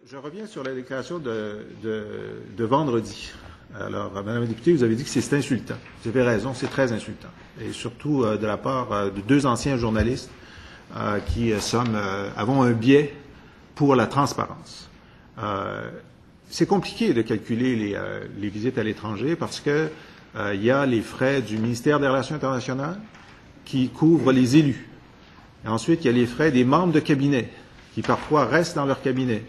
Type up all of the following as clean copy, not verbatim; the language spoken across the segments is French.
Je reviens sur la déclaration de vendredi. Alors, Madame la députée, vous avez dit que c'est insultant. Vous avez raison, c'est très insultant. Et surtout de la part de deux anciens journalistes qui avons un biais pour la transparence. C'est compliqué de calculer les visites à l'étranger parce que il y a les frais du ministère des Relations internationales qui couvrent les élus. Et ensuite, il y a les frais des membres de cabinet qui parfois restent dans leur cabinet.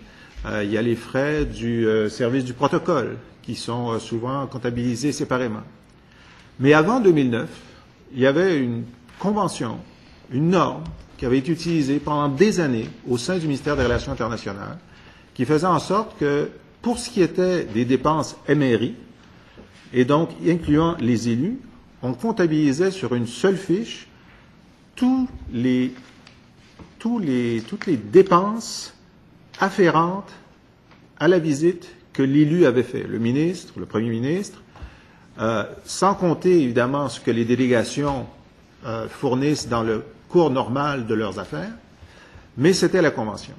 Il y a les frais du service du protocole qui sont souvent comptabilisés séparément. Mais avant 2009, il y avait une convention, une norme qui avait été utilisée pendant des années au sein du ministère des Relations internationales qui faisait en sorte que pour ce qui était des dépenses MRI, et donc incluant les élus, on comptabilisait sur une seule fiche toutes les dépenses afférentes à la visite que l'élu avait fait, le ministre, le premier ministre, sans compter évidemment ce que les délégations fournissent dans le cours normal de leurs affaires, mais c'était la Convention.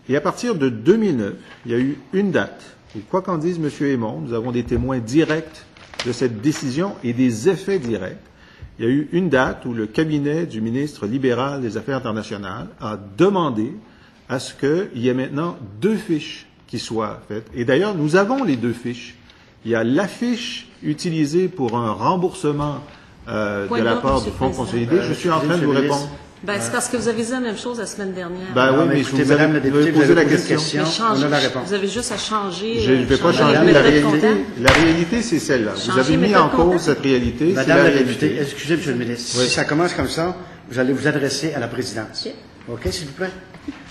Et à partir de 2009, il y a eu une date, et quoi qu'en dise M. Aymon, nous avons des témoins directs de cette décision et des effets directs. Il y a eu une date où le cabinet du ministre libéral des Affaires internationales a demandé à ce qu'il y ait maintenant deux fiches qui soient faites. Et d'ailleurs, nous avons les deux fiches. Il y a la fiche utilisée pour un remboursement de la part du Fonds consolidé. Je suis en train de vous répondre. C'est parce que vous avez dit la même chose la semaine dernière. Oui, mais écoutez, Madame la députée, vous avez posé la question. On a la réponse. Vous avez juste à changer. Je ne vais pas changer la réalité. La réalité, c'est celle-là. Vous avez mis en cause cette réalité. Madame la députée, excusez, Monsieur le ministre. Si ça commence comme ça, vous allez vous adresser à la présidence. OK, s'il vous plaît?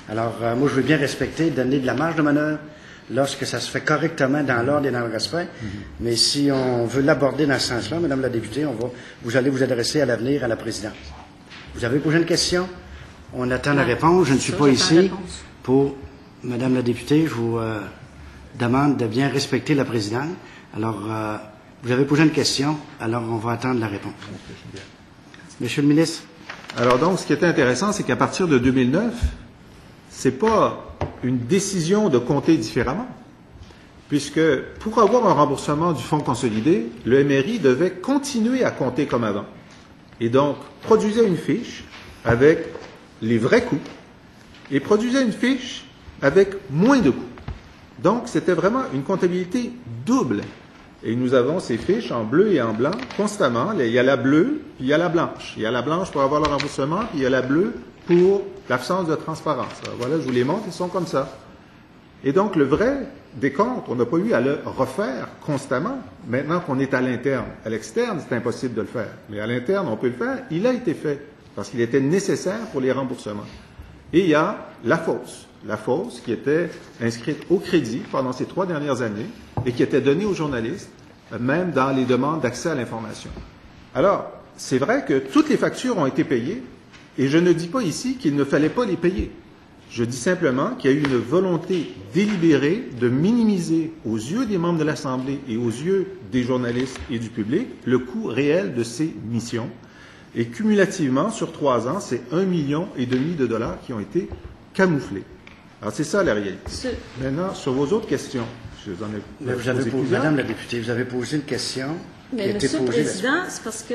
Alors, moi, je veux bien respecter, donner de la marge de manœuvre lorsque ça se fait correctement dans l'ordre et dans le respect. Mais si on veut l'aborder dans ce sens-là, Madame la députée, vous allez vous adresser à l'avenir à la présidence. Vous avez posé une question? On attend la réponse. Je ne suis pas ici pour... Madame la députée, je vous demande de bien respecter la présidente. Alors, vous avez posé une question, alors on va attendre la réponse. Monsieur le ministre? Alors donc, ce qui est intéressant, c'est qu'à partir de 2009, c'est pas une décision de compter différemment, puisque pour avoir un remboursement du Fonds consolidé, le MRI devait continuer à compter comme avant. Et donc, produisait une fiche avec les vrais coûts et produisait une fiche avec moins de coûts. Donc, c'était vraiment une comptabilité double. Et nous avons ces fiches en bleu et en blanc constamment. Il y a la bleue, puis il y a la blanche. Il y a la blanche pour avoir le remboursement, puis il y a la bleue pour l'absence de transparence. Alors, voilà, je vous les montre, ils sont comme ça. Et donc, le vrai décompte, on n'a pas eu à le refaire constamment. Maintenant qu'on est à l'interne. À l'externe, c'est impossible de le faire. Mais à l'interne, on peut le faire. Il a été fait parce qu'il était nécessaire pour les remboursements. Et il y a la fausse qui était inscrite au crédit pendant ces 3 dernières années et qui était donnée aux journalistes, même dans les demandes d'accès à l'information. Alors, c'est vrai que toutes les factures ont été payées et je ne dis pas ici qu'il ne fallait pas les payer. Je dis simplement qu'il y a eu une volonté délibérée de minimiser aux yeux des membres de l'Assemblée et aux yeux des journalistes et du public le coût réel de ces missions. Et cumulativement, sur 3 ans, c'est 1,5 million de dollars qui ont été camouflés. Alors, c'est ça la réalité. Maintenant, sur vos autres questions, je vous en ai Madame la députée, vous avez posé une question qui a été posée. Monsieur le Président, c'est parce que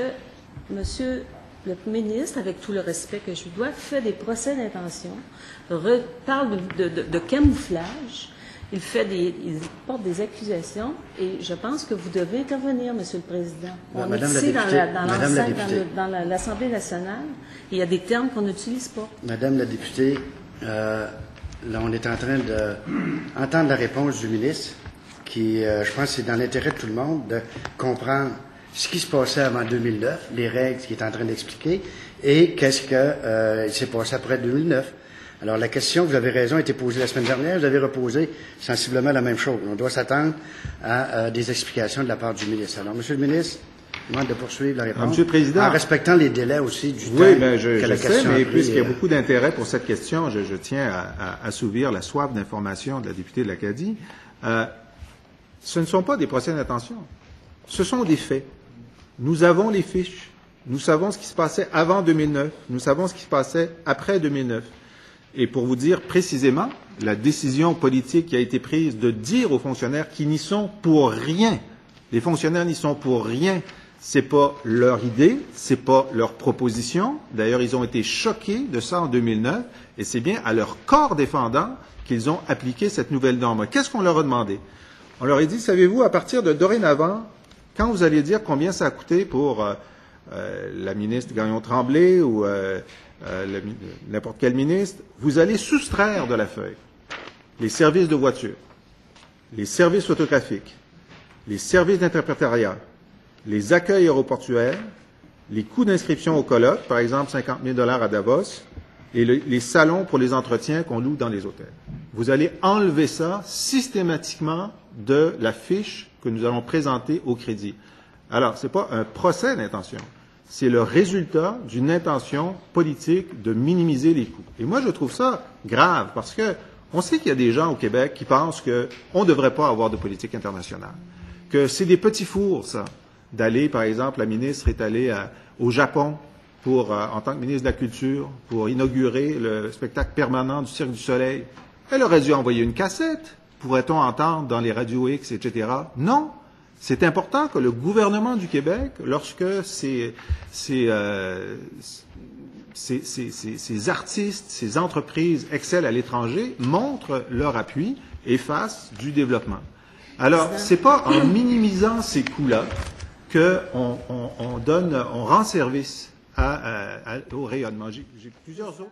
Monsieur le ministre, avec tout le respect que je lui dois, fait des procès d'intention, parle de camouflage, il porte des accusations, et je pense que vous devez intervenir, Monsieur le Président. On est ici dans l'Assemblée nationale, et il y a des termes qu'on n'utilise pas. Madame la députée, là, on est en train d'entendre la réponse du ministre, qui, je pense, c'est dans l'intérêt de tout le monde de comprendre ce qui se passait avant 2009, les règles qu'il est en train d'expliquer, et qu'est-ce qu'il s'est passé après 2009. Alors, la question, vous avez raison, a été posée la semaine dernière, vous avez reposé sensiblement la même chose. On doit s'attendre à des explications de la part du ministre. Alors, Monsieur le ministre, je demande de poursuivre la réponse. Monsieur le Président, en respectant les délais aussi du temps que la question a pris. Puisqu'il y a beaucoup d'intérêt pour cette question, je tiens à assouvir la soif d'information de la députée de l'Acadie. Ce ne sont pas des procès d'intention. Ce sont des faits. Nous avons les fiches. Nous savons ce qui se passait avant 2009. Nous savons ce qui se passait après 2009. Et pour vous dire précisément, la décision politique qui a été prise de dire aux fonctionnaires qu'ils n'y sont pour rien. Les fonctionnaires n'y sont pour rien. C'est pas leur idée, c'est pas leur proposition. D'ailleurs, ils ont été choqués de ça en 2009, et c'est bien à leur corps défendant qu'ils ont appliqué cette nouvelle norme. Qu'est-ce qu'on leur a demandé? On leur a dit, savez-vous, à partir de dorénavant, quand vous allez dire combien ça a coûté pour la ministre Gagnon-Tremblay ou n'importe quel ministre, vous allez soustraire de la feuille les services de voiture, les services photographiques, les services d'interprétariat, les accueils aéroportuaires, les coûts d'inscription au colloque, par exemple 50 000 $ à Davos, et les salons pour les entretiens qu'on loue dans les hôtels. Vous allez enlever ça systématiquement de la fiche que nous allons présenter au crédit. Alors, ce n'est pas un procès d'intention, c'est le résultat d'une intention politique de minimiser les coûts. Et moi, je trouve ça grave, parce que on sait qu'il y a des gens au Québec qui pensent qu'on ne devrait pas avoir de politique internationale, que c'est des petits fours, ça, d'aller, par exemple, la ministre est allée au Japon pour, en tant que ministre de la Culture, pour inaugurer le spectacle permanent du Cirque du Soleil. Elle aurait dû envoyer une cassette, pourrait-on entendre dans les radios X, etc. Non. C'est important que le gouvernement du Québec, lorsque ces artistes, ces entreprises excellent à l'étranger, montrent leur appui et fassent du développement. Alors, c'est pas en minimisant ces coûts-là qu'on rend service au rayonnement. J'ai plusieurs autres.